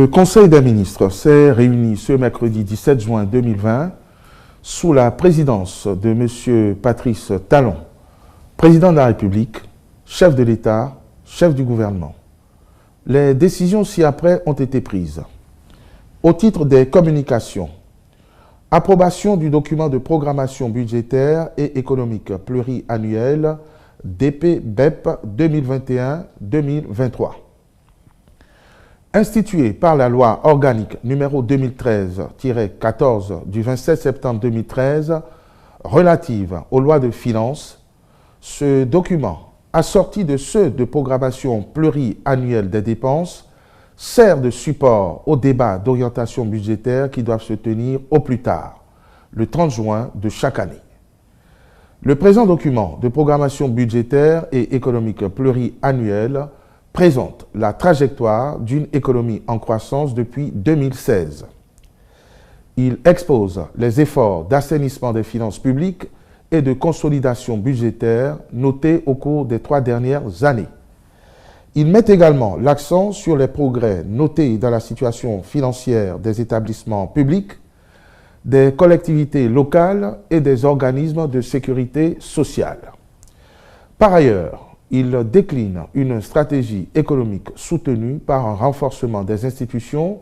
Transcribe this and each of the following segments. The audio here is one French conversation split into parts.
Le Conseil des ministres s'est réuni ce mercredi 17 juin 2020 sous la présidence de M. Patrice Talon, président de la République, chef de l'État, chef du gouvernement. Les décisions ci-après ont été prises. Au titre des communications, approbation du document de programmation budgétaire et économique pluriannuel DP-BEP 2021-2023. Institué par la loi organique numéro 2013-14 du 27 septembre 2013 relative aux lois de finances, ce document, assorti de ceux de programmation pluriannuelle des dépenses, sert de support aux débats d'orientation budgétaire qui doivent se tenir au plus tard, le 30 juin de chaque année. Le présent document de programmation budgétaire et économique pluriannuelle présente la trajectoire d'une économie en croissance depuis 2016. Il expose les efforts d'assainissement des finances publiques et de consolidation budgétaire notés au cours des 3 dernières années. Il met également l'accent sur les progrès notés dans la situation financière des établissements publics, des collectivités locales et des organismes de sécurité sociale. Par ailleurs, il décline une stratégie économique soutenue par un renforcement des institutions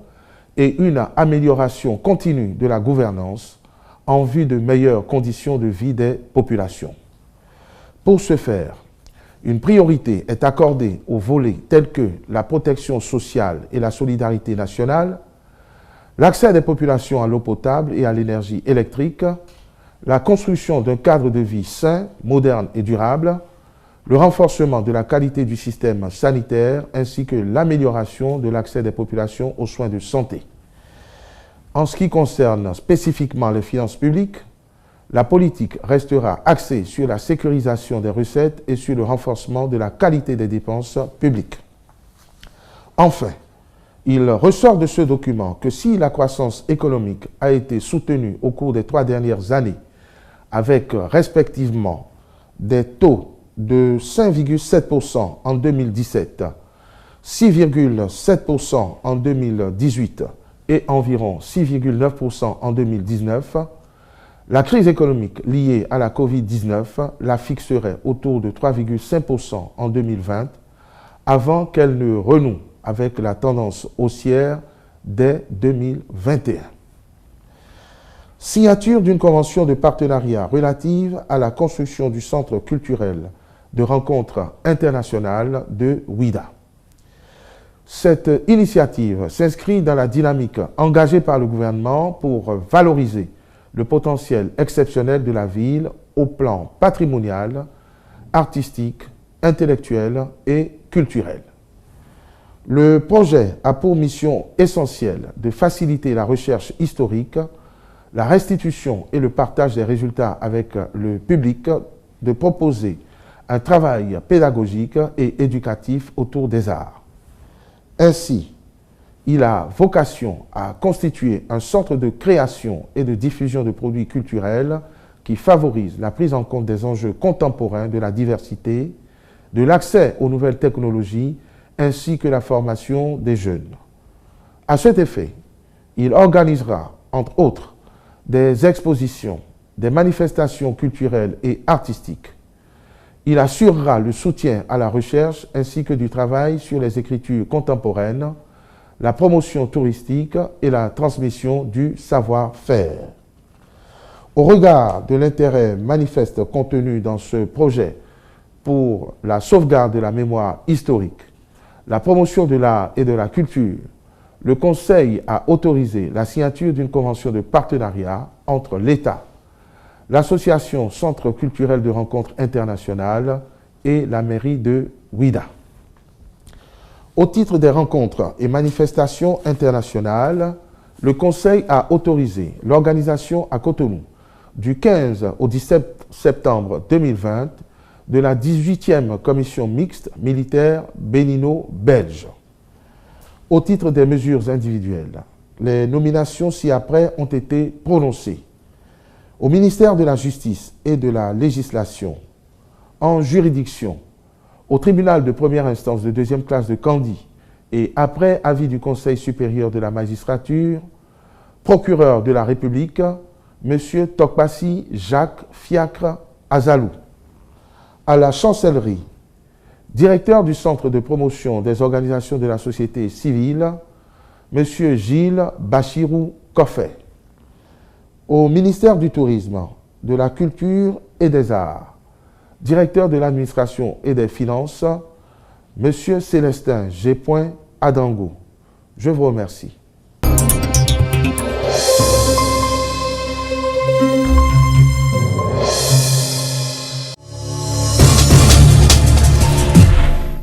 et une amélioration continue de la gouvernance en vue de meilleures conditions de vie des populations. Pour ce faire, une priorité est accordée aux volets tels que la protection sociale et la solidarité nationale, l'accès des populations à l'eau potable et à l'énergie électrique, la construction d'un cadre de vie sain, moderne et durable, le renforcement de la qualité du système sanitaire ainsi que l'amélioration de l'accès des populations aux soins de santé. En ce qui concerne spécifiquement les finances publiques, la politique restera axée sur la sécurisation des recettes et sur le renforcement de la qualité des dépenses publiques. Enfin, il ressort de ce document que si la croissance économique a été soutenue au cours des 3 dernières années avec respectivement des taux de 5,7% en 2017, 6,7% en 2018 et environ 6,9% en 2019, la crise économique liée à la COVID-19 la fixerait autour de 3,5% en 2020 avant qu'elle ne renoue avec la tendance haussière dès 2021. Signature d'une convention de partenariat relative à la construction du centre culturel de rencontres internationales de Ouidah. Cette initiative s'inscrit dans la dynamique engagée par le gouvernement pour valoriser le potentiel exceptionnel de la ville au plan patrimonial, artistique, intellectuel et culturel. Le projet a pour mission essentielle de faciliter la recherche historique, la restitution et le partage des résultats avec le public, de proposer un travail pédagogique et éducatif autour des arts. Ainsi, il a vocation à constituer un centre de création et de diffusion de produits culturels qui favorise la prise en compte des enjeux contemporains de la diversité, de l'accès aux nouvelles technologies ainsi que la formation des jeunes. À cet effet, il organisera, entre autres, des expositions, des manifestations culturelles et artistiques. Il assurera le soutien à la recherche ainsi que du travail sur les écritures contemporaines, la promotion touristique et la transmission du savoir-faire. Au regard de l'intérêt manifeste contenu dans ce projet pour la sauvegarde de la mémoire historique, la promotion de l'art et de la culture, le Conseil a autorisé la signature d'une convention de partenariat entre l'État, l'Association Centre culturel de rencontres internationales et la mairie de Ouidah. Au titre des rencontres et manifestations internationales, le Conseil a autorisé l'organisation à Cotonou du 15 au 17 septembre 2020 de la 18e commission mixte militaire bénino-belge. Au titre des mesures individuelles, les nominations ci-après ont été prononcées au ministère de la Justice et de la Législation, en juridiction, au tribunal de première instance de deuxième classe de Kandy et après avis du Conseil supérieur de la magistrature, procureur de la République, M. Tokpassi Jacques Fiacre Azalou. À la chancellerie, directeur du Centre de promotion des organisations de la société civile, M. Gilles Bachirou Koffé. Au ministère du Tourisme, de la Culture et des Arts, directeur de l'administration et des finances, M. Célestin G. Adango. Je vous remercie.